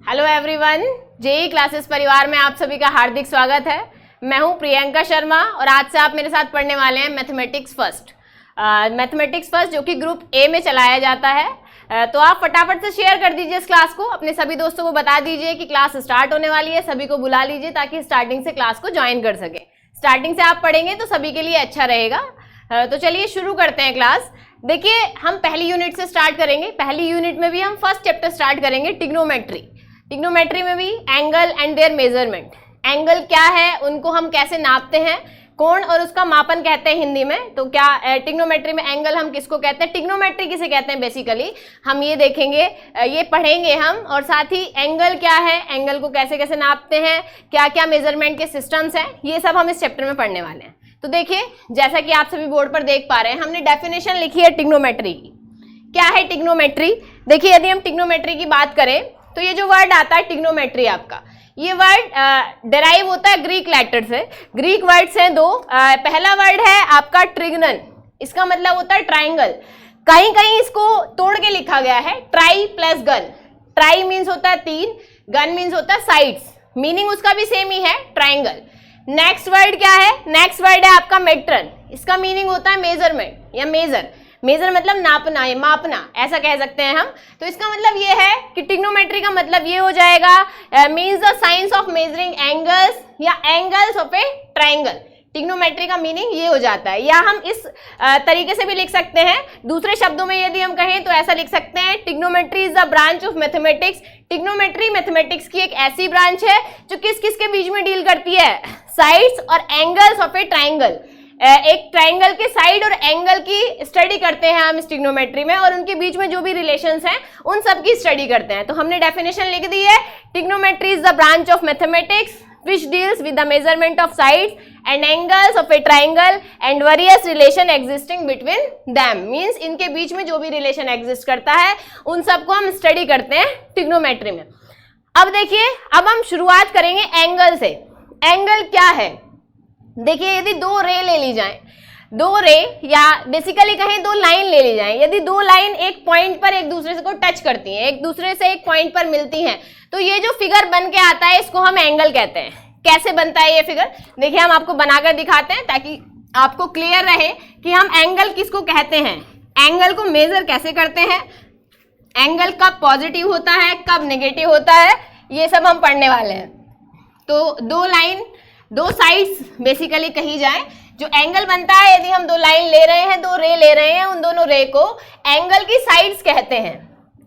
Hello everyone, JEE classes परिवार में आप सभी का हार्दिक स्वागत है। मैं हूं प्रियंका शर्मा और आज से आप मेरे साथ पढ़ने वाले हैं मैथमेटिक्स फर्स्ट जो कि ग्रुप ए में चलाया जाता है। तो आप फटाफट से शेयर कर दीजिए इस क्लास को, अपने सभी दोस्तों को बता दीजिए कि क्लास स्टार्ट होने वाली है, सभी को बुला लीजिए ताकि स्टार्टिंग से क्लास को ज्वाइन कर सके। स्टार्टिंग से आप पढ़ेंगे तो सभी के लिए अच्छा रहेगा। तो चलिए शुरू करते हैं क्लास। देखिए, हम पहली यूनिट से स्टार्ट करेंगे। पहली यूनिट में भी हम फर्स्ट चैप्टर स्टार्ट करेंगे, ट्रिग्नोमेट्री में भी angle and there measurement. Angle क्या है, उनको हम कैसे नापते हैं, कोण और उसका मापन कहते हैं हिंदी में। तो क्या ट्रिग्नोमेट्री में एंगल हम किसको कहते हैं, ट्रिग्नोमेट्री किसे कहते हैं बेसिकली, हम ये देखेंगे, ये पढ़ेंगे हम। और साथ ही एंगल क्या है, एंगल को कैसे कैसे नापते हैं, क्या क्या मेजरमेंट के सिस्टम्स हैं, ये सब हम इस चैप्टर में पढ़ने वाले हैं। तो देखिए, जैसा कि आप सभी बोर्ड पर देख पा रहे हैं, हमने डेफिनेशन लिखी है ट्रिग्नोमेट्री की। क्या है ट्रिग्नोमेट्री? देखिए, यदि हम ट्रिग्नोमेट्री की बात करें तो ये जो वर्ड आता है ट्रिग्नोमेट्री, आपका ये वर्ड डेराइव होता है ग्रीक लेटर से। ग्रीक वर्ड्स हैं दो। पहला वर्ड है आपका ट्रिग्नन, इसका मतलब होता है ट्राइंगल। कहीं कहीं इसको तोड़ के लिखा गया है try plus gun. Try means होता है तीन, गन मीन्स होता है साइड्स, मीनिंग उसका भी सेम ही है, ट्राइंगल। नेक्स्ट वर्ड क्या है? नेक्स्ट वर्ड है आपका मेट्रन, इसका मीनिंग होता है मेजरमेंट या मेजर। मेजर मतलब नापना या मापना, ऐसा कह सकते हैं हम। तो इसका मतलब ये है कि ट्रिग्नोमेट्री का मतलब ये हो जाएगा, means the science of measuring angles या angles of a triangle. Trigonometry का मीनिंग ये हो जाता है। या हम इस तरीके से भी लिख सकते हैं, दूसरे शब्दों में यदि हम कहें तो ऐसा लिख सकते हैं, trigonometry is the branch of mathematics. Trigonometry mathematics की एक ऐसी ब्रांच है जो किस किस के बीच में डील करती है, साइड्स और एंगल्स ऑफ ए ट्राइंगल। एक ट्राइंगल के साइड और एंगल की स्टडी करते हैं हम इस ट्रिग्नोमेट्री में, और उनके बीच में जो भी रिलेशंस हैं उन सब की स्टडी करते हैं। तो हमने डेफिनेशन लिख दी है, trigonometry is the branch of mathematics which deals with the measurement of sides and angles of a triangle and various relation existing between them। Means इनके बीच में जो भी रिलेशन एग्जिस्ट करता है उन सबको हम स्टडी करते हैं ट्रिग्नोमेट्री में। अब देखिए, अब हम शुरुआत करेंगे एंगल से। एंगल क्या है? देखिए, यदि दो रे ले ली जाए, दो रे या बेसिकली कहें दो लाइन ले ली जाए, यदि दो लाइन एक पॉइंट पर एक दूसरे को टच करती हैं, एक दूसरे से एक पॉइंट पर मिलती हैं, तो ये जो फिगर बन के आता है इसको हम एंगल कहते हैं। कैसे बनता है ये फिगर? देखिए, हम आपको बनाकर दिखाते हैं ताकि आपको क्लियर रहे कि हम एंगल किसको कहते हैं, एंगल को मेजर कैसे करते हैं, एंगल कब पॉजिटिव होता है, कब नेगेटिव होता है, ये सब हम पढ़ने वाले हैं। तो दो लाइन, दो साइड्स बेसिकली कही जाए, जो एंगल बनता है, यदि हम दो लाइन ले रहे हैं, दो रे ले रहे हैं, उन दोनों रे को एंगल की साइड्स कहते हैं।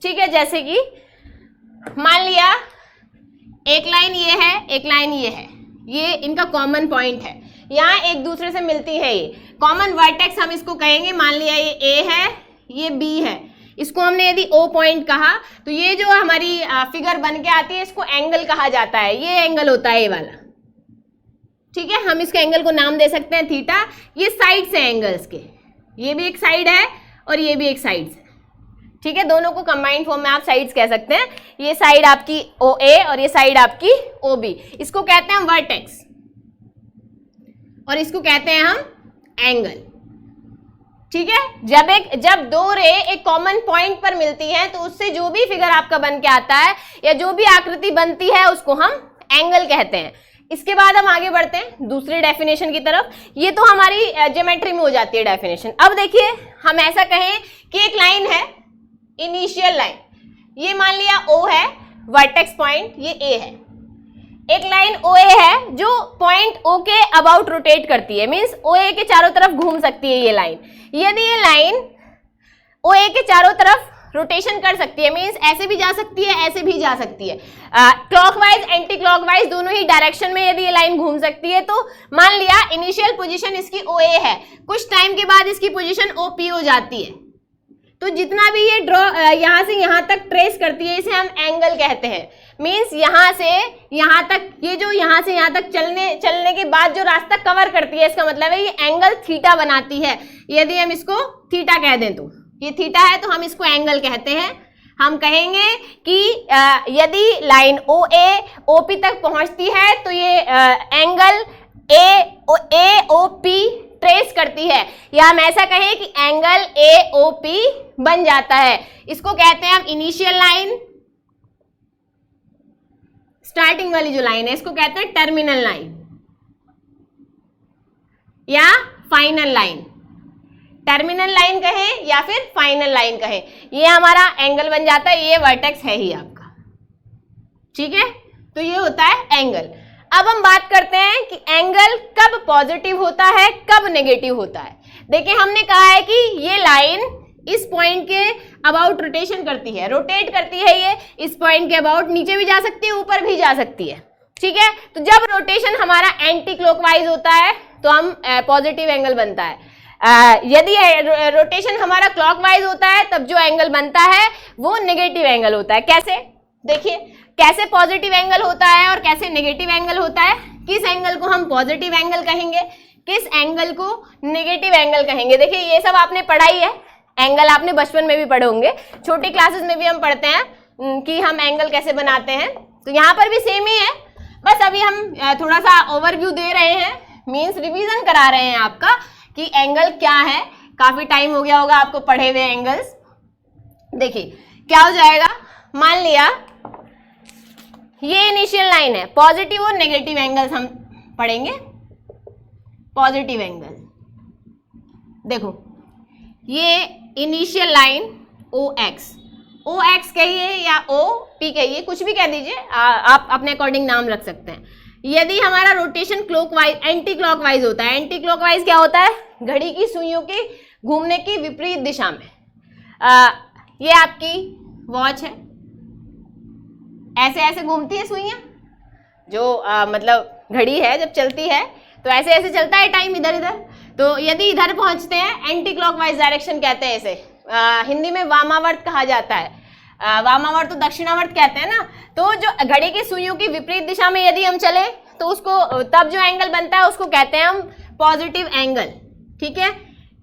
ठीक है, जैसे कि मान लिया एक लाइन ये है, एक लाइन ये है, ये इनका कॉमन पॉइंट है, यहाँ एक दूसरे से मिलती है, ये कॉमन वर्टेक्स हम इसको कहेंगे। मान लिया ये ए है, ये बी है, इसको हमने यदि ओ पॉइंट कहा, तो ये जो हमारी फिगर बन के आती है इसको एंगल कहा जाता है। ये एंगल होता है ये वाला, ठीक है। हम इसके एंगल को नाम दे सकते हैं थीटा। ये साइड्स हैं एंगल्स के, ये भी एक साइड है और ये भी एक साइड है, ठीक है। दोनों को कंबाइंड फॉर्म में आप साइड्स कह सकते हैं। ये साइड आपकी ओ ए और ये साइड आपकी ओ बी, इसको कहते हैं हम वर्टेक्स और इसको कहते हैं हम एंगल, ठीक है। जब दो रे एक कॉमन पॉइंट पर मिलती हैं तो उससे जो भी फिगर आपका बन के आता है या जो भी आकृति बनती है उसको हम एंगल कहते हैं। इसके बाद हम आगे बढ़ते हैं दूसरे डेफिनेशन की तरफ। ये तो हमारी ज्योमेट्री में हो जाती है डेफिनेशन। अब देखिए, हम ऐसा कहें कि एक लाइन है, इनिशियल लाइन, ये मान लिया O है, वर्टेक्स पॉइंट ये A है। एक लाइन OA है जो पॉइंट O के अबाउट रोटेट करती है, मीन्स OA के चारों तरफ घूम सकती है ये लाइन। यदि ये लाइन OA के चारों तरफ रोटेशन कर सकती है, मीन्स ऐसे भी जा सकती है, ऐसे भी जा सकती है, क्लॉकवाइज एंटी क्लॉकवाइज दोनों ही डायरेक्शन में यदि ये लाइन घूम सकती है, तो मान लिया इनिशियल पोजीशन इसकी OA है, कुछ टाइम के बाद इसकी पोजीशन OP हो जाती है, तो जितना भी ये ड्रॉ यहाँ से यहाँ तक ट्रेस करती है इसे हम एंगल कहते हैं। मीन्स यहाँ से यहाँ तक, ये जो यहाँ से यहाँ तक चलने के बाद जो रास्ता कवर करती है, इसका मतलब है ये एंगल थीटा बनाती है। यदि हम इसको थीटा कह दें तो ये थीटा है, तो हम इसको एंगल कहते हैं। हम कहेंगे कि यदि लाइन OA OP तक पहुंचती है तो ये एंगल AOP ट्रेस करती है, या हम ऐसा कहें कि एंगल AOP बन जाता है। इसको कहते हैं हम इनिशियल लाइन, स्टार्टिंग वाली जो लाइन है इसको कहते हैं टर्मिनल लाइन या फाइनल लाइन। टर्मिनल लाइन कहें या फिर फाइनल लाइन कहें, ये हमारा एंगल बन जाता है, ये वर्टेक्स है ही आपका, ठीक है। तो ये होता है एंगल। अब हम बात करते हैं कि एंगल कब पॉजिटिव होता है, कब नेगेटिव होता है। देखिए हमने कहा है कि ये लाइन इस पॉइंट के अबाउट रोटेशन करती है, रोटेट करती है, ये इस पॉइंट के अबाउट नीचे भी जा सकती है, ऊपर भी जा सकती है, ठीक है। तो जब रोटेशन हमारा एंटी क्लॉकवाइज होता है तो हम पॉजिटिव एंगल बनता है, यदि रोटेशन हमारा क्लॉकवाइज होता है तब जो एंगल बनता है वो नेगेटिव एंगल होता है। कैसे, देखिए कैसे पॉजिटिव एंगल होता है और कैसे नेगेटिव एंगल होता है, किस एंगल को हम पॉजिटिव एंगल कहेंगे, किस एंगल को नेगेटिव एंगल कहेंगे। देखिए ये सब आपने पढ़ाई है, एंगल आपने बचपन में भी पढ़े होंगे, छोटी क्लासेस में भी हम पढ़ते हैं कि हम एंगल कैसे बनाते हैं, तो यहाँ पर भी सेम ही है, बस अभी हम थोड़ा सा ओवरव्यू दे रहे हैं, मीन्स रिवीजन करा रहे हैं आपका कि एंगल क्या है। काफी टाइम हो गया होगा आपको पढ़े हुए एंगल्स। देखिए क्या हो जाएगा, मान लिया ये इनिशियल लाइन है, पॉजिटिव और नेगेटिव एंगल्स हम पढ़ेंगे। पॉजिटिव एंगल, देखो ये इनिशियल लाइन ओ एक्स कहिए या ओ पी कहिए, कुछ भी कह दीजिए, आप अपने अकॉर्डिंग नाम रख सकते हैं। यदि हमारा रोटेशन क्लॉकवाइज एंटी क्लॉकवाइज होता है, एंटी क्लॉकवाइज क्या होता है, घड़ी की सुइयों के घूमने की विपरीत दिशा में। ये आपकी वॉच है, ऐसे ऐसे घूमती है सुइयां, जो मतलब घड़ी है जब चलती है तो ऐसे ऐसे चलता है टाइम इधर इधर। तो यदि इधर पहुंचते हैं, एंटी क्लॉकवाइज डायरेक्शन कहते हैं इसे, हिंदी में वामावर्त कहा जाता है, वामावर्त तो दक्षिणावर्त कहते हैं ना। तो जो घड़ी की सुइयों की विपरीत दिशा में यदि हम चले तो उसको तब जो एंगल बनता है उसको कहते हैं हम पॉजिटिव एंगल, ठीक है।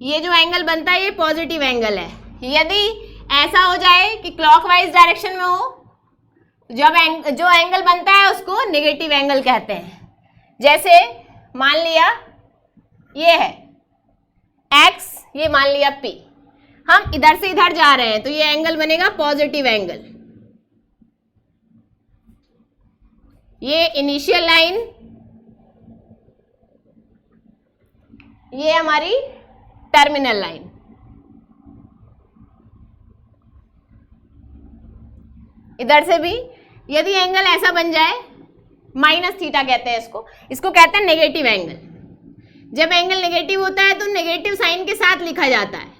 ये जो एंगल बनता है ये पॉजिटिव एंगल है। यदि ऐसा हो जाए कि क्लॉकवाइज डायरेक्शन में हो, जब जो एंगल बनता है उसको नेगेटिव एंगल कहते हैं। जैसे मान लिया ये है x, ये मान लिया p, हम इधर से इधर जा रहे हैं तो ये एंगल बनेगा पॉजिटिव एंगल। ये इनिशियल लाइन, ये हमारी टर्मिनल लाइन। इधर से भी यदि एंगल ऐसा बन जाए, माइनस थीटा कहते हैं इसको कहते हैं नेगेटिव एंगल। जब एंगल नेगेटिव होता है तो नेगेटिव साइन के साथ लिखा जाता है,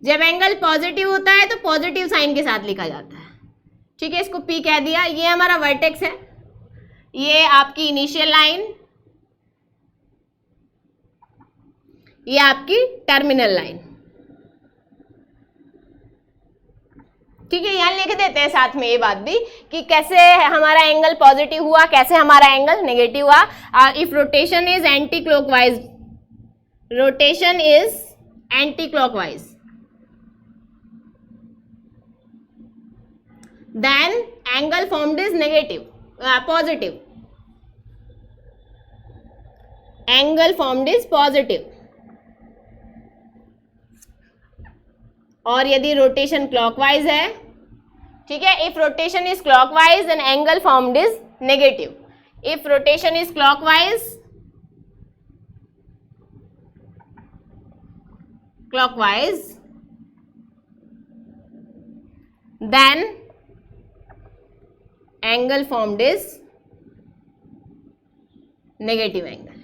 जब एंगल पॉजिटिव होता है तो पॉजिटिव साइन के साथ लिखा जाता है, ठीक है। इसको P कह दिया। ये हमारा वर्टेक्स है, ये आपकी इनिशियल लाइन, ये आपकी टर्मिनल लाइन, ठीक है। यहाँ लिख देते हैं साथ में ये बात भी कि कैसे हमारा एंगल पॉजिटिव हुआ, कैसे हमारा एंगल नेगेटिव हुआ। If rotation is anti clockwise, rotation is anti clockwise, then angle formed is negative, positive, angle formed is positive। और यदि रोटेशन क्लॉकवाइज है, ठीक है, if rotation is clockwise then angle formed is negative. If rotation is clockwise then angle formed is negative angle,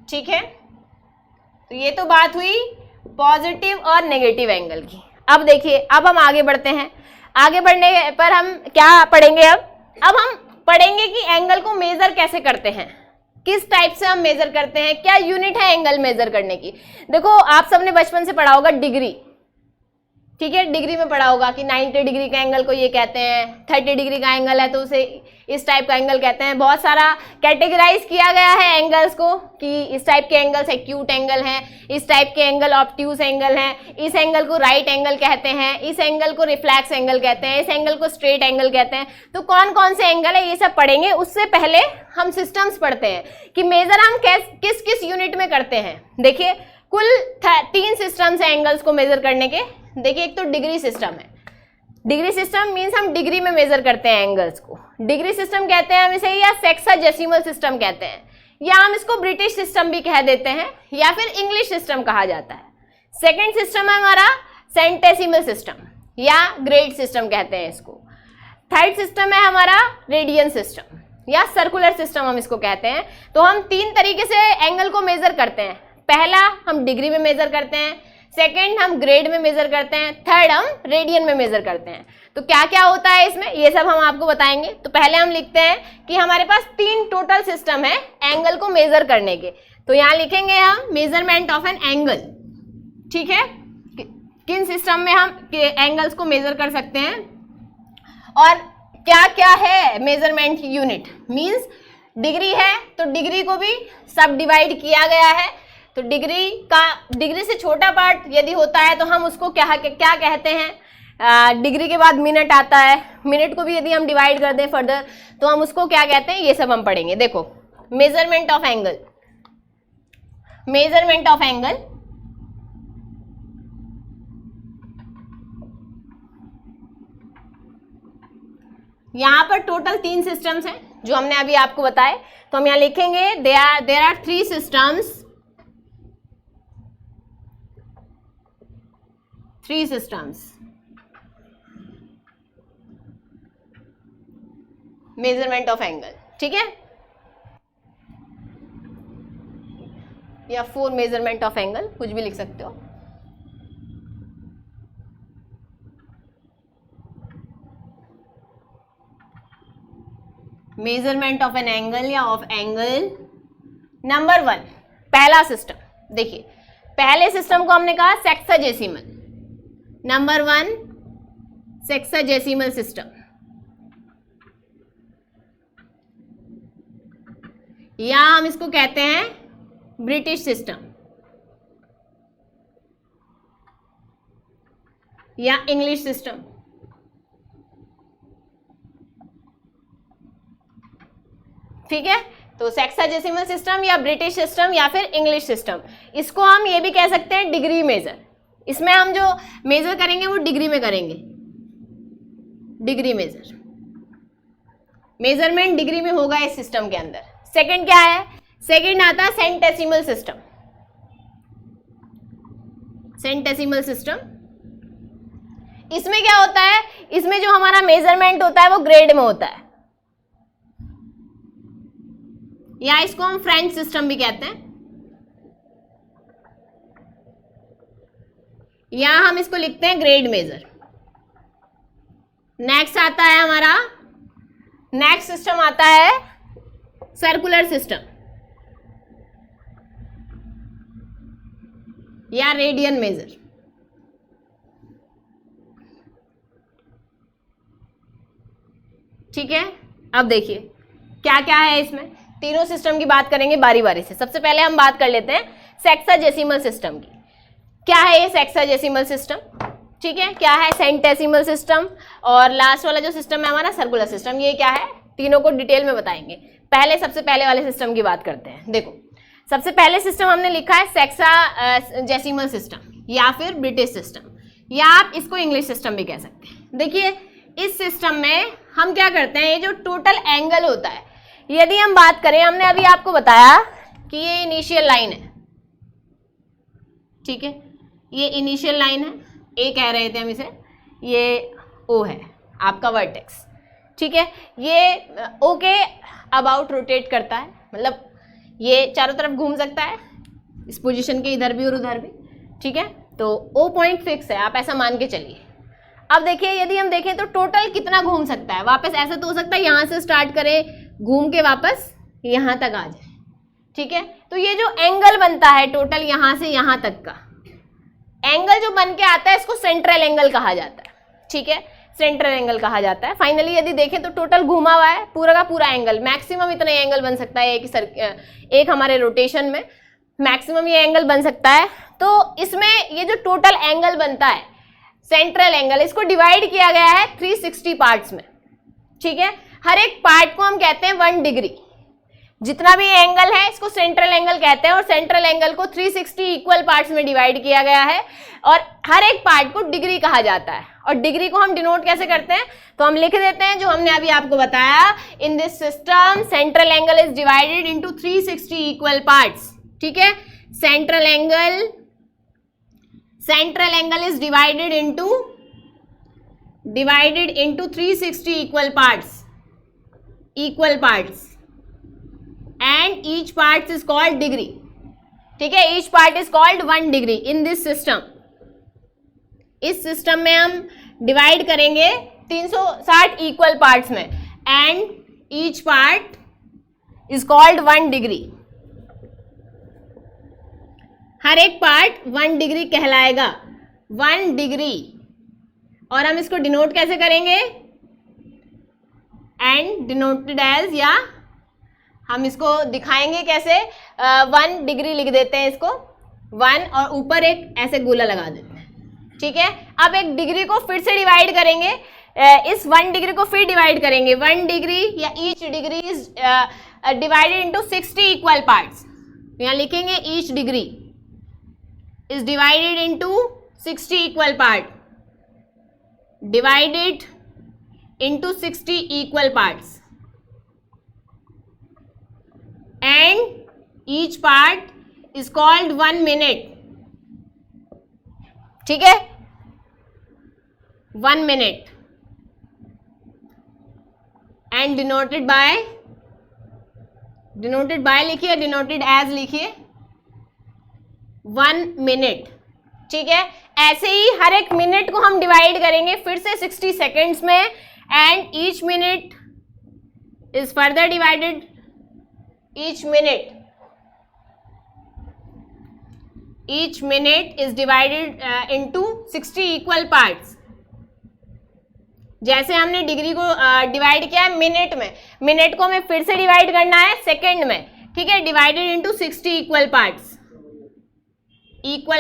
ठीक है। तो ये तो बात हुई पॉजिटिव और नेगेटिव एंगल की। अब देखिए, अब हम आगे बढ़ते हैं। आगे बढ़ने पर हम क्या पढ़ेंगे, अब हम पढ़ेंगे कि एंगल को मेजर कैसे करते हैं, किस टाइप से हम मेजर करते हैं, क्या यूनिट है एंगल मेजर करने की। देखो आप सबने बचपन से पढ़ा होगा डिग्री, ठीक है, डिग्री में पढ़ा होगा कि 90 डिग्री का एंगल को ये कहते हैं, 30 डिग्री का एंगल है तो उसे इस टाइप का एंगल कहते हैं। बहुत सारा कैटेगराइज किया गया है एंगल्स को कि इस टाइप के एंगल्स एक्यूट एंगल हैं, इस टाइप के एंगल ऑब्ट्यूज एंगल हैं, इस एंगल को राइट एंगल कहते हैं, इस एंगल को रिफ्लेक्स एंगल कहते हैं, इस एंगल को स्ट्रेट एंगल कहते हैं। तो कौन कौन से एंगल है ये सब पढ़ेंगे। उससे पहले हम सिस्टम्स पढ़ते हैं कि मेजर हम किस किस यूनिट में करते हैं। देखिए कुल 3 सिस्टम्स हैं एंगल्स को मेजर करने के। देखिए एक तो डिग्री सिस्टम है, डिग्री सिस्टम मीन्स हम डिग्री में मेजर करते हैं एंगल्स को, डिग्री सिस्टम कहते हैं हम इसे, या सेक्साडेसिमल सिस्टम कहते हैं, या हम इसको ब्रिटिश सिस्टम भी कह देते हैं, या फिर इंग्लिश सिस्टम कहा जाता है। सेकेंड सिस्टम है हमारा सेंटेसिमल सिस्टम या ग्रेड सिस्टम कहते हैं इसको। थर्ड सिस्टम है हमारा रेडियन सिस्टम या सर्कुलर सिस्टम हम इसको कहते हैं। तो हम 3 तरीके से एंगल को मेजर करते हैं। पहला हम डिग्री में मेजर करते हैं, सेकेंड हम ग्रेड में मेजर करते हैं, थर्ड हम रेडियन में मेजर करते हैं। तो क्या क्या होता है इसमें, ये सब हम आपको बताएंगे। तो पहले हम लिखते हैं कि हमारे पास 3 टोटल सिस्टम है एंगल को मेजर करने के। तो यहाँ लिखेंगे हम मेजरमेंट ऑफ एन एंगल, ठीक है, किन सिस्टम में हम एंगल्स को मेजर कर सकते हैं और क्या क्या है मेजरमेंट यूनिट। मींस डिग्री है तो डिग्री को भी सब डिवाइड किया गया है। तो डिग्री से छोटा पार्ट यदि होता है तो हम उसको क्या कहते हैं, डिग्री के बाद मिनट आता है, मिनट को भी यदि हम डिवाइड कर दें फर्दर तो हम उसको क्या कहते हैं, ये सब हम पढ़ेंगे। देखो measurement of angle, measurement of angle यहां पर टोटल 3 सिस्टम्स हैं जो हमने अभी आपको बताए। तो हम यहां लिखेंगे there are 3 systems, 3 systems measurement of angle, ठीक है, या 4 मेजरमेंट ऑफ एंगल, कुछ भी लिख सकते हो। मेजरमेंट ऑफ एन एंगल या ऑफ एंगल। नंबर 1 पहला सिस्टम, देखिए पहले सिस्टम को हमने कहा सेक्साडेसिमल। नंबर 1 सेक्साडेसिमल सिस्टम, या हम इसको कहते हैं ब्रिटिश सिस्टम या इंग्लिश सिस्टम। ठीक है, तो सेक्साडेसिमल सिस्टम या ब्रिटिश सिस्टम या फिर इंग्लिश सिस्टम, इसको हम ये भी कह सकते हैं डिग्री मेजर। इसमें हम जो मेजर करेंगे वो डिग्री में करेंगे, डिग्री मेजर, मेजरमेंट डिग्री में होगा इस सिस्टम के अंदर। सेकंड क्या है, सेकंड आता है सेंटेसिमल सिस्टम। सेंटेसिमल सिस्टम, इसमें क्या होता है, इसमें जो हमारा मेजरमेंट होता है वो ग्रेड में होता है, या इसको हम फ्रेंच सिस्टम भी कहते हैं, या हम इसको लिखते हैं ग्रेड मेजर। नेक्स्ट आता है हमारा, नेक्स्ट सिस्टम आता है सर्कुलर सिस्टम या रेडियन मेजर। ठीक है, अब देखिए क्या क्या है इसमें, तीनों सिस्टम की बात करेंगे बारी बारी से। सबसे पहले हम बात कर लेते हैं सेक्साडेसिमल सिस्टम की। क्या है ये सेक्साडेसिमल सिस्टम, ठीक है, क्या है सेंटेसिमल सिस्टम, और लास्ट वाला जो सिस्टम है हमारा सर्कुलर सिस्टम, ये क्या है, तीनों को डिटेल में बताएंगे। पहले सबसे पहले वाले सिस्टम की बात करते हैं। देखो सबसे पहले सिस्टम हमने लिखा है सेक्साडेसिमल सिस्टम या फिर ब्रिटिश सिस्टम, या आप इसको इंग्लिश सिस्टम भी कह सकते हैं। देखिए इस सिस्टम में हम क्या करते हैं, ये जो टोटल एंगल होता है, यदि हम बात करें, हमने अभी आपको बताया कि ये इनिशियल लाइन है, ठीक है, ये इनिशियल लाइन है, ए कह रहे थे हम इसे, ये ओ है आपका वर्टेक्स, ठीक है, ये ओ के अबाउट रोटेट करता है, मतलब ये चारों तरफ घूम सकता है, इस पोजीशन के इधर भी और उधर भी, ठीक है। तो ओ पॉइंट फिक्स है, आप ऐसा मान के चलिए। अब देखिए यदि हम देखें तो टोटल कितना घूम सकता है, वापस ऐसा तो हो सकता है यहाँ से स्टार्ट करें, घूम के वापस यहाँ तक आ जाए, ठीक है। तो ये जो एंगल बनता है टोटल यहाँ से यहाँ तक का एंगल जो बन के आता है, इसको सेंट्रल एंगल कहा जाता है, ठीक है, सेंट्रल एंगल कहा जाता है। फाइनली यदि देखें तो टोटल घूमा हुआ है पूरा का पूरा एंगल, मैक्सिमम इतना एंगल बन सकता है एक हमारे रोटेशन में, मैक्सिमम ये एंगल बन सकता है। तो इसमें ये जो टोटल एंगल बनता है सेंट्रल एंगल, इसको डिवाइड किया गया है 360 पार्ट्स में, ठीक है। हर एक पार्ट को हम कहते हैं 1 डिग्री। जितना भी एंगल है इसको सेंट्रल एंगल कहते हैं और सेंट्रल एंगल को 360 इक्वल पार्ट्स में डिवाइड किया गया है और हर एक पार्ट को डिग्री कहा जाता है। और डिग्री को हम डिनोट कैसे करते हैं, तो हम लिख देते हैं जो हमने अभी आपको बताया, in this system central angle is divided into 360 equal parts. ठीक है, central angle is divided into 360 equal parts and each part is called degree। ठीक है, each part is called 1 degree in this system। इस system में हम divide करेंगे 360 equal parts में and each part is called 1 degree। हर एक part 1 degree कहलाएगा, 1 degree. और हम इसको डिनोट कैसे करेंगे, एंड डिनोटेड एज, या हम इसको दिखाएंगे कैसे, 1 डिग्री लिख देते हैं इसको 1 और ऊपर एक ऐसे गोला लगा देते हैं। ठीक है, अब एक डिग्री को फिर से डिवाइड करेंगे, इस 1 डिग्री को फिर डिवाइड करेंगे, 1 डिग्री या each degree is divided into 60 equal parts. यहाँ लिखेंगे each degree is divided into 60 equal part, divided into 60 equal parts and each part is called 1 minute। ठीक है, 1 minute and denoted by लिखिए, denoted as लिखिए 1 minute। ठीक है, ऐसे ही हर एक मिनट को हम डिवाइड करेंगे फिर से 60 सेकेंड्स में and each minute is further divided, each minute is divided into 60 equal parts। जैसे हमने डिग्री को डिवाइड किया है मिनट में, मिनट को हमें फिर से डिवाइड करना है सेकंड में। ठीक है, divided into 60 equal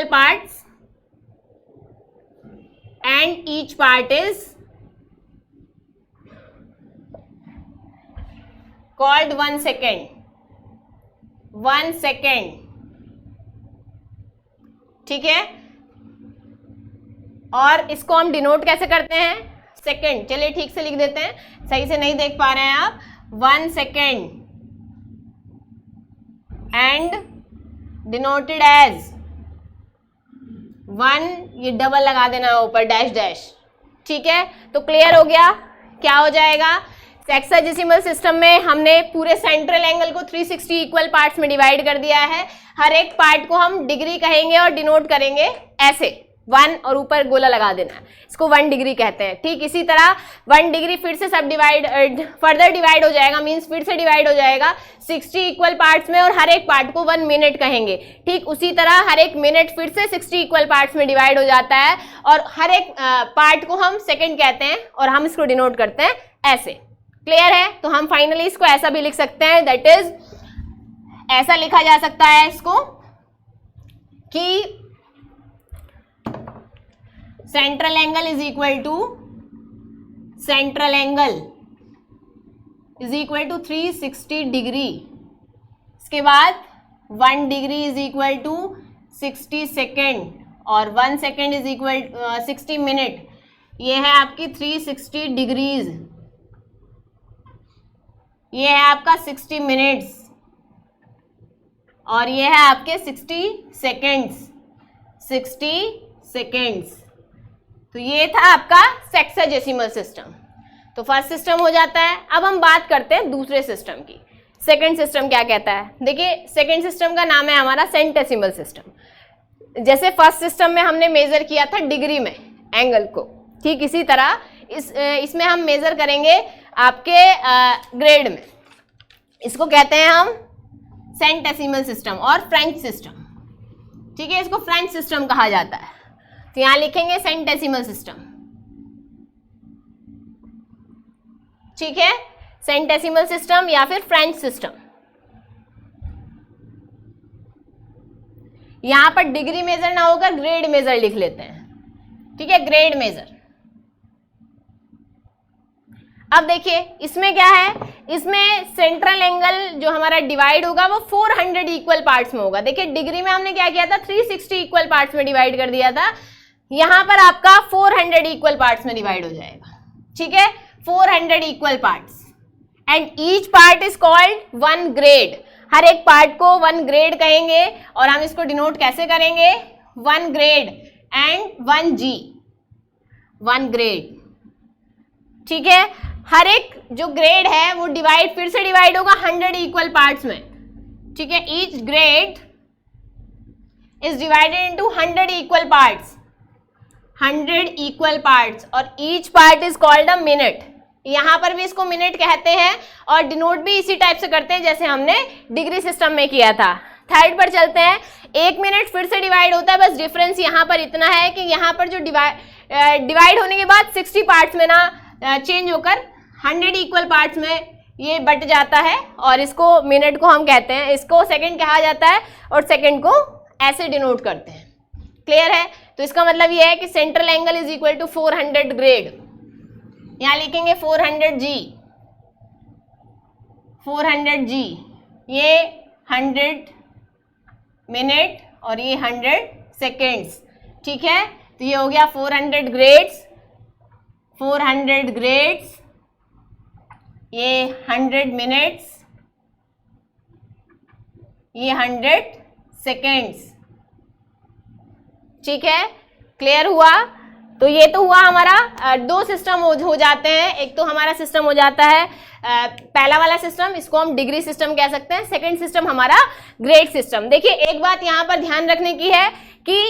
parts and each part is called 1 second. 1 second. ठीक है, और इसको हम डिनोट कैसे करते हैं, सेकेंड। चलिए ठीक से लिख देते हैं, सही से नहीं देख पा रहे हैं आप। 1 सेकेंड एंड डिनोटेड एज 1, ये डबल लगा देना ऊपर, डैश डैश। ठीक है, तो क्लियर हो गया, क्या हो जाएगा। हेक्साडेसिमल सिस्टम में हमने पूरे सेंट्रल एंगल को 360 इक्वल पार्ट्स में डिवाइड कर दिया है। हर एक पार्ट को हम डिग्री कहेंगे और डिनोट करेंगे ऐसे 1 और ऊपर गोला लगा देना है, इसको 1 डिग्री कहते हैं। ठीक इसी तरह 1 डिग्री फिर से सब फर्दर डिवाइड हो जाएगा, मींस फिर से डिवाइड हो जाएगा 60 इक्वल पार्ट्स में और हर एक पार्ट को 1 मिनट कहेंगे। ठीक उसी तरह हर एक मिनट फिर से 60 इक्वल पार्ट्स में डिवाइड हो जाता है और हर एक पार्ट को हम सेकेंड कहते हैं और हम इसको डिनोट करते हैं ऐसे। क्लियर है, तो हम फाइनली इसको ऐसा भी लिख सकते हैं, दैट इज ऐसा लिखा जा सकता है इसको कि central angle is equal to 360 degree. इसके बाद 1 degree is equal to 60 second और 1 सेकेंड इज इक्वल 60 मिनट। ये है आपकी 360 डिग्रीज, ये है आपका 60 मिनट्स और ये है आपके 60 सेकेंड्स। तो ये था आपका हेक्साडेसिमल सिस्टम। तो फर्स्ट सिस्टम हो जाता है। अब हम बात करते हैं दूसरे सिस्टम की। सेकंड सिस्टम क्या कहता है, देखिए सेकंड सिस्टम का नाम है हमारा सेंटेसिमल सिस्टम। जैसे फर्स्ट सिस्टम में हमने मेजर किया था डिग्री में एंगल को, ठीक इसी तरह इसमें हम मेजर करेंगे आपके ग्रेड में। इसको कहते हैं हम सेंटेसिमल सिस्टम और फ्रेंच सिस्टम। ठीक है, इसको फ्रेंच सिस्टम कहा जाता है। तो यहां लिखेंगे सेंटेसिमल सिस्टम। ठीक है, सेंटेसिमल सिस्टम या फिर फ्रेंच सिस्टम। यहां पर डिग्री मेजर ना होकर ग्रेड मेजर लिख लेते हैं। ठीक है, ग्रेड मेजर। अब देखिए इसमें क्या है, इसमें सेंट्रल एंगल जो हमारा डिवाइड होगा वो 400 इक्वल पार्ट्स में होगा। देखिए डिग्री में हमने क्या किया था, 360 इक्वल पार्ट्स में डिवाइड कर दिया था, यहां पर आपका 400 इक्वल पार्ट्स में डिवाइड हो जाएगा, ठीक है, 400 equal parts, and each part is called 1 grade. हर एक पार्ट को 1 ग्रेड कहेंगे, और हम इसको डिनोट कैसे करेंगे, 1 ग्रेड एंड 1 G, 1 ग्रेड, ठीक है। हर एक जो ग्रेड है वो डिवाइड, फिर से डिवाइड होगा 100 इक्वल पार्ट्स में, ठीक है। Each grade is divided into 100 equal parts, 100 equal parts, और each part is called a minute. यहां पर भी इसको मिनट कहते हैं, और डिनोट भी इसी टाइप से करते हैं जैसे हमने डिग्री सिस्टम में किया था। थर्ड पर चलते हैं, 1 मिनट फिर से डिवाइड होता है, बस डिफरेंस यहां पर इतना है कि यहां पर जो डिवाइड होने के बाद 60 पार्ट्स में ना चेंज होकर 100 इक्वल पार्ट्स में ये बट जाता है, और इसको मिनट को हम कहते हैं, इसको सेकंड कहा जाता है, और सेकंड को ऐसे डिनोट करते हैं। क्लियर है? तो इसका मतलब ये है कि central angle is equal to 400 grade, यहां लिखेंगे 400G, 400G, ये 100 मिनट और ये 100 सेकेंड्स, ठीक है। तो ये हो गया 400 ग्रेड्स, 400 ग्रेड्स, ये 100 मिनट्स, ये 100 सेकेंड्स, ठीक है। क्लियर हुआ? तो ये तो हुआ हमारा 2 सिस्टम हो जाते हैं। एक तो हमारा सिस्टम हो जाता है पहला वाला सिस्टम, इसको हम डिग्री सिस्टम कह सकते हैं। सेकंड सिस्टम हमारा ग्रेड सिस्टम। देखिए एक बात यहाँ पर ध्यान रखने की है कि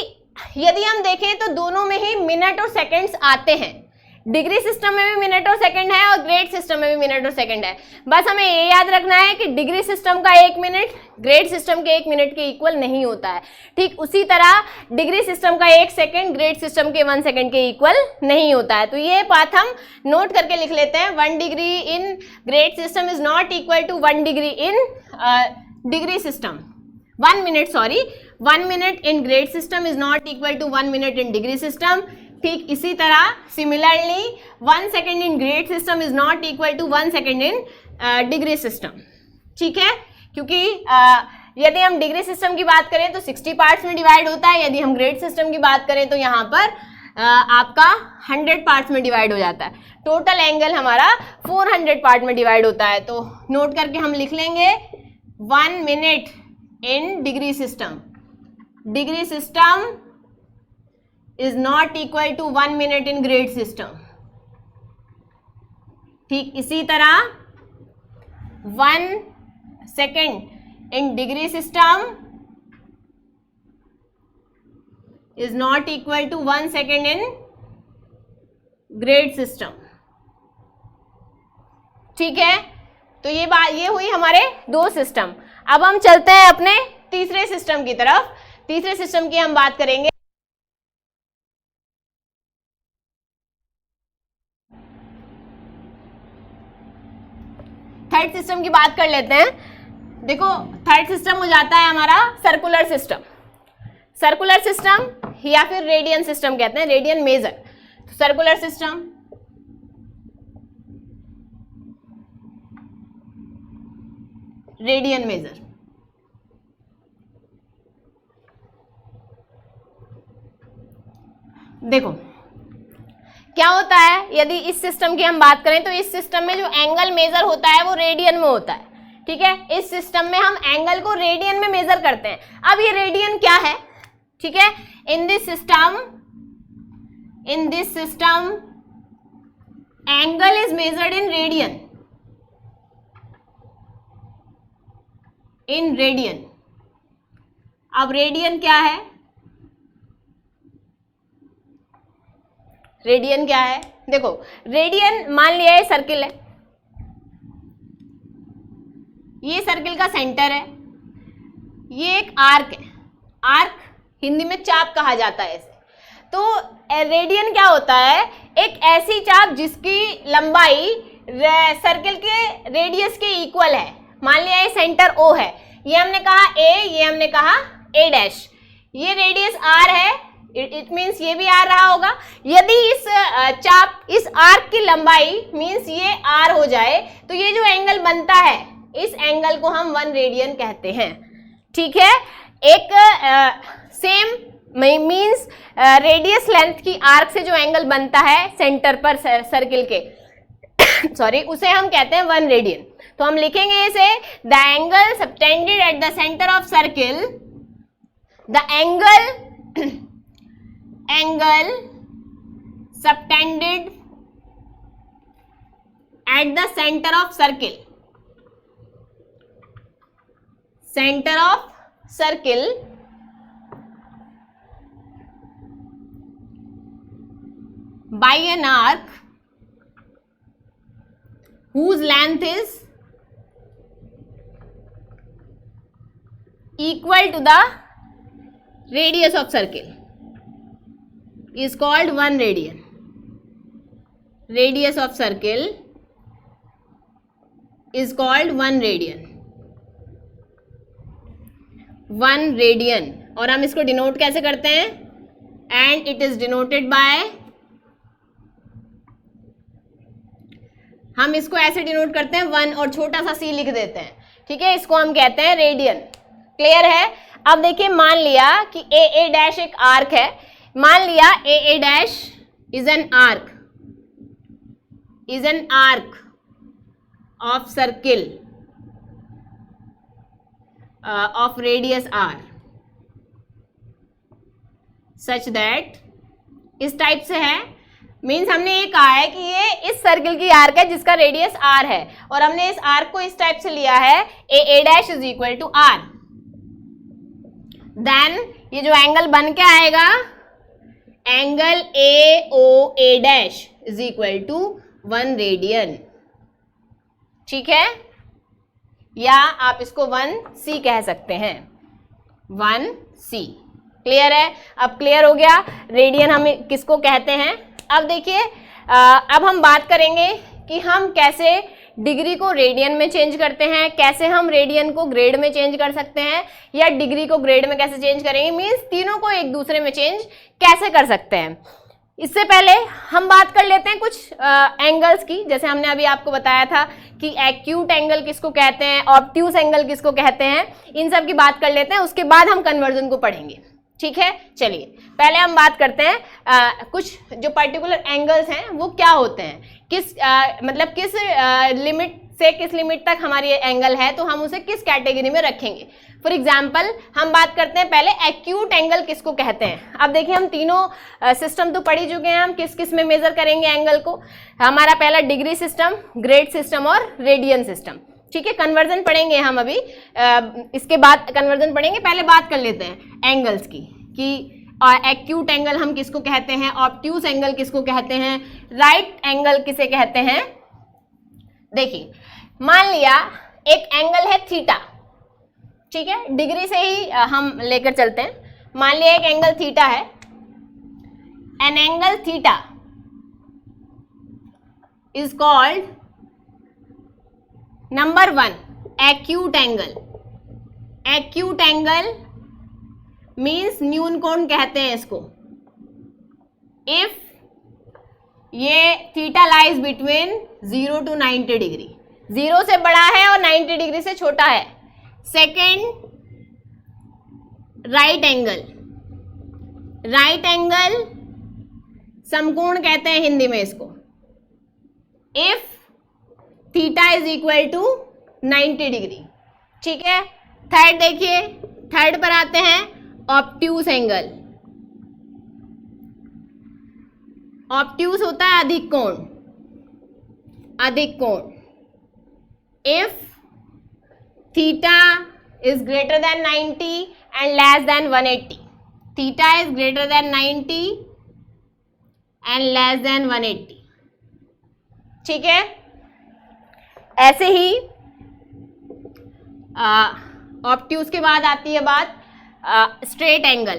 यदि हम देखें तो दोनों में ही मिनट और सेकंड्स आते हैं। डिग्री सिस्टम में भी मिनट और सेकंड है और ग्रेड सिस्टम में भी मिनट और सेकंड है। बस हमें ये याद रखना है कि डिग्री सिस्टम का 1 मिनट ग्रेड सिस्टम के 1 मिनट के इक्वल नहीं होता है। ठीक उसी तरह डिग्री सिस्टम का 1 सेकंड ग्रेड सिस्टम के 1 सेकंड के इक्वल नहीं होता है। तो ये बात हम नोट करके लिख लेते हैं। 1 degree in grade system is not equal to 1 degree in degree system. 1 minute in grade system is not equal to 1 minute in degree system. ठीक इसी तरह similarly 1 second in grade system is not equal to 1 second in degree system. ठीक है, क्योंकि यदि हम degree system की बात करें तो 60 पार्ट्स में डिवाइड होता है, यदि हम ग्रेड सिस्टम की बात करें तो यहाँ पर आपका 100 पार्ट्स में डिवाइड हो जाता है। टोटल एंगल हमारा 400 पार्ट में डिवाइड होता है। तो नोट करके हम लिख लेंगे 1 minute in degree system, degree system is not equal to 1 minute in grade system। ठीक इसी तरह 1 second in degree system is not equal to 1 second in grade system। ठीक है, तो ये हुई हमारे 2 सिस्टम। अब हम चलते हैं अपने तीसरे सिस्टम की तरफ। तीसरे सिस्टम की हम बात करेंगे। थर्ड सिस्टम की बात कर लेते हैं। देखो थर्ड सिस्टम हो जाता है हमारा सर्कुलर सिस्टम। सर्कुलर सिस्टम या फिर रेडियन सिस्टम कहते हैं, रेडियन मेजर। तो सर्कुलर सिस्टम, रेडियन मेजर। देखो क्या होता है, यदि इस सिस्टम की हम बात करें तो इस सिस्टम में जो एंगल मेजर होता है वो रेडियन में होता है। ठीक है, इस सिस्टम में हम एंगल को रेडियन में मेजर करते हैं। अब ये रेडियन क्या है? ठीक है, in this system angle is measured in radian, in radian. अब रेडियन क्या है? रेडियन क्या है? देखो रेडियन, मान लिया ये सर्किल है, ये सर्किल का सेंटर है, ये एक आर्क है। आर्क हिंदी में चाप कहा जाता है इसे। तो रेडियन क्या होता है? एक ऐसी चाप जिसकी लंबाई सर्किल के रेडियस के इक्वल है। मान लिया ये सेंटर O है, ये हमने कहा A, ये हमने कहा A डैश। ये रेडियस R है, इट मीन्स ये भी आर रहा होगा। यदि इस इस आर्क की लंबाई मीन्स ये आर हो जाए तो ये जो एंगल बनता है इस एंगल को हम 1 रेडियन कहते हैं। ठीक है, एक सेम मीन्स रेडियस लेंथ की आर्क से जो एंगल बनता है सेंटर पर सर्किल के सॉरी उसे हम कहते हैं 1 रेडियन। तो हम लिखेंगे इसे the angle subtended at the centre of circle, the angle subtended at the centre of circle, centre of circle by an arc whose length is equal to the radius of circle is called 1 radian. Radius of circle is called 1 radian. 1 radian और हम इसको denote कैसे करते हैं? And it is denoted by, हम इसको ऐसे denote करते हैं 1 और छोटा सा c लिख देते हैं। ठीक है, इसको हम कहते हैं रेडियन। क्लियर है? अब देखिए, मान लिया कि ए डैश एक आर्क है, मान लिया a dash is an arc of circle of radius r such that, इस टाइप से है, मीन्स हमने ये कहा है कि ये इस सर्किल की आर्क है जिसका रेडियस r है और हमने इस आर्क को इस टाइप से लिया है a dash is equal to r। Then ये जो एंगल बन के आएगा, angle a dash is equal to 1 radian. ठीक है, या आप इसको 1c कह सकते हैं, 1c। क्लियर है? अब क्लियर हो गया रेडियन हम किसको कहते हैं। अब देखिए, अब हम बात करेंगे कि हम कैसे डिग्री को रेडियन में चेंज करते हैं, कैसे हम रेडियन को ग्रेड में चेंज कर सकते हैं, या डिग्री को ग्रेड में कैसे चेंज करेंगे, मीन्स तीनों को एक दूसरे में चेंज कैसे कर सकते हैं। इससे पहले हम बात कर लेते हैं कुछ एंगल्स की। जैसे हमने अभी आपको बताया था कि एक्यूट एंगल किसको कहते हैं, ऑब्ट्यूस एंगल किसको कहते हैं, इन सब की बात कर लेते हैं, उसके बाद हम कन्वर्जन को पढ़ेंगे। ठीक है, चलिए पहले हम बात करते हैं कुछ जो पर्टिकुलर एंगल्स हैं वो क्या होते हैं, किस मतलब किस लिमिट से किस लिमिट तक हमारी एंगल है तो हम उसे किस कैटेगरी में रखेंगे। फॉर एग्जाम्पल हम बात करते हैं पहले एक्यूट एंगल किसको कहते हैं। अब देखिए, हम तीनों सिस्टम तो पढ़ ही चुके हैं, हम किस किस में मेजर करेंगे एंगल को। हमारा पहला डिग्री सिस्टम, ग्रेड सिस्टम और रेडियन सिस्टम। ठीक है, कन्वर्जन पढ़ेंगे हम अभी, इसके बाद कन्वर्जन पढ़ेंगे। पहले बात कर लेते हैं एंगल्स की कि एक्यूट एंगल हम किसको कहते हैं, ऑब्ट्यूस एंगल किसको कहते हैं, राइट एंगल किसे कहते हैं। देखिए, मान लिया एक एंगल है थीटा। ठीक है, डिग्री से ही हम लेकर चलते हैं। मान लिया एक एंगल थीटा है, an angle theta is called number 1 acute angle. Acute angle means न्यून कोण कहते हैं इसको। इफ ये theta lies between 0 to 90 degree, 0 से बड़ा है और 90 डिग्री से छोटा है। Second, right angle. Right angle समकोण कहते हैं हिंदी में इसको, if theta is equal to 90 degree. ठीक है, थर्ड देखिए, थर्ड पर आते हैं ऑब्ट्यूस एंगल। ऑब्ट्यूस होता है अधिक कोण, अधिक कोण। If theta is greater then 90 and less then 180, theta is greater then 90 and less then 180। ठीक है, ऐसे ही ऑब्ट्यूस के बाद आती है बात स्ट्रेट एंगल।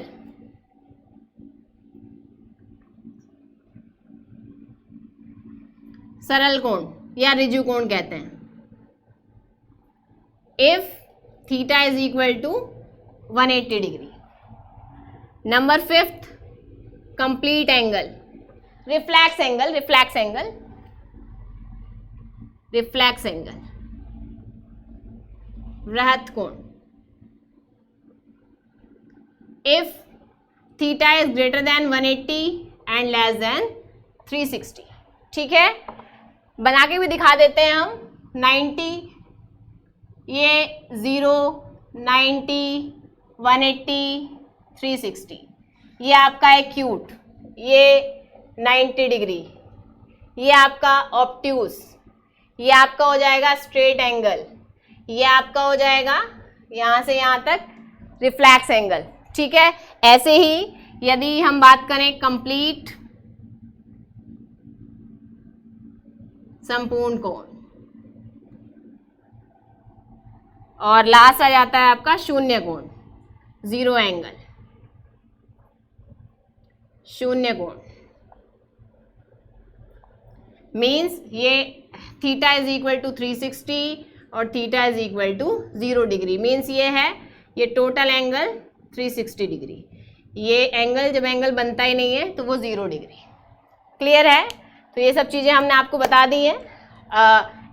सरल कोण या ऋजु कोण कहते हैं। If theta is equal to 180 degree. Number 5 complete angle, reflex angle, reflex angle, reflex angle, वृहत कोण। If theta is greater than 180 and less than 360, ठीक है। बना के भी दिखा देते हैं हम। 90, ये 0, 90, 180, 360, ये आपका है एक्यूट, ये 90 डिग्री, ये आपका ऑब्ट्यूस, ये आपका हो जाएगा स्ट्रेट एंगल, ये आपका हो जाएगा यहाँ से यहाँ तक रिफ्लेक्स एंगल, ठीक है। ऐसे ही यदि हम बात करें कंप्लीट संपूर्ण कोण, और लास्ट आ जाता है आपका शून्य कोण, जीरो एंगल, शून्य कोण मीन्स ये थीटा इज इक्वल टू 360 और theta is equal to 0 degree, means ये है ये टोटल एंगल 360 डिग्री। ये एंगल जब एंगल बनता ही नहीं है तो वो 0 डिग्री। क्लियर है? तो ये सब चीज़ें हमने आपको बता दी हैं।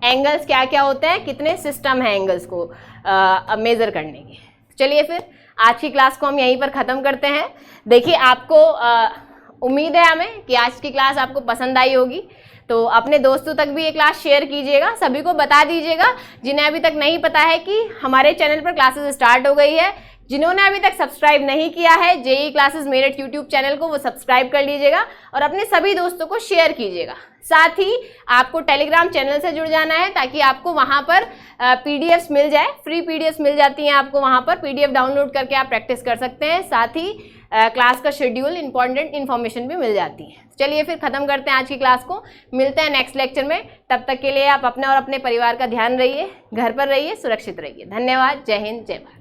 एंगल्स क्या क्या होते हैं, कितने सिस्टम हैं एंगल्स को मेज़र करने के। चलिए फिर आज की क्लास को हम यहीं पर ख़त्म करते हैं। देखिए आपको उम्मीद है हमें कि आज की क्लास आपको पसंद आई होगी, तो अपने दोस्तों तक भी ये क्लास शेयर कीजिएगा, सभी को बता दीजिएगा जिन्हें अभी तक नहीं पता है कि हमारे चैनल पर क्लासेस स्टार्ट हो गई है। जिन्होंने अभी तक सब्सक्राइब नहीं किया है JEE classes Meerut YouTube channel को, वो सब्सक्राइब कर लीजिएगा और अपने सभी दोस्तों को शेयर कीजिएगा। साथ ही आपको टेलीग्राम चैनल से जुड़ जाना है ताकि आपको वहाँ पर पीडीएफ्स मिल जाए, फ्री पीडीएफ्स मिल जाती हैं आपको वहाँ पर, पीडीएफ डाउनलोड करके आप प्रैक्टिस कर सकते हैं। साथ ही क्लास का शेड्यूल, इंपॉर्टेंट इन्फॉर्मेशन भी मिल जाती है। चलिए फिर ख़त्म करते हैं आज की क्लास को, मिलते हैं नेक्स्ट लेक्चर में। तब तक के लिए आप अपने और अपने परिवार का ध्यान रहिए, घर पर रहिए, सुरक्षित रहिए। धन्यवाद। जय हिंद, जय भारत।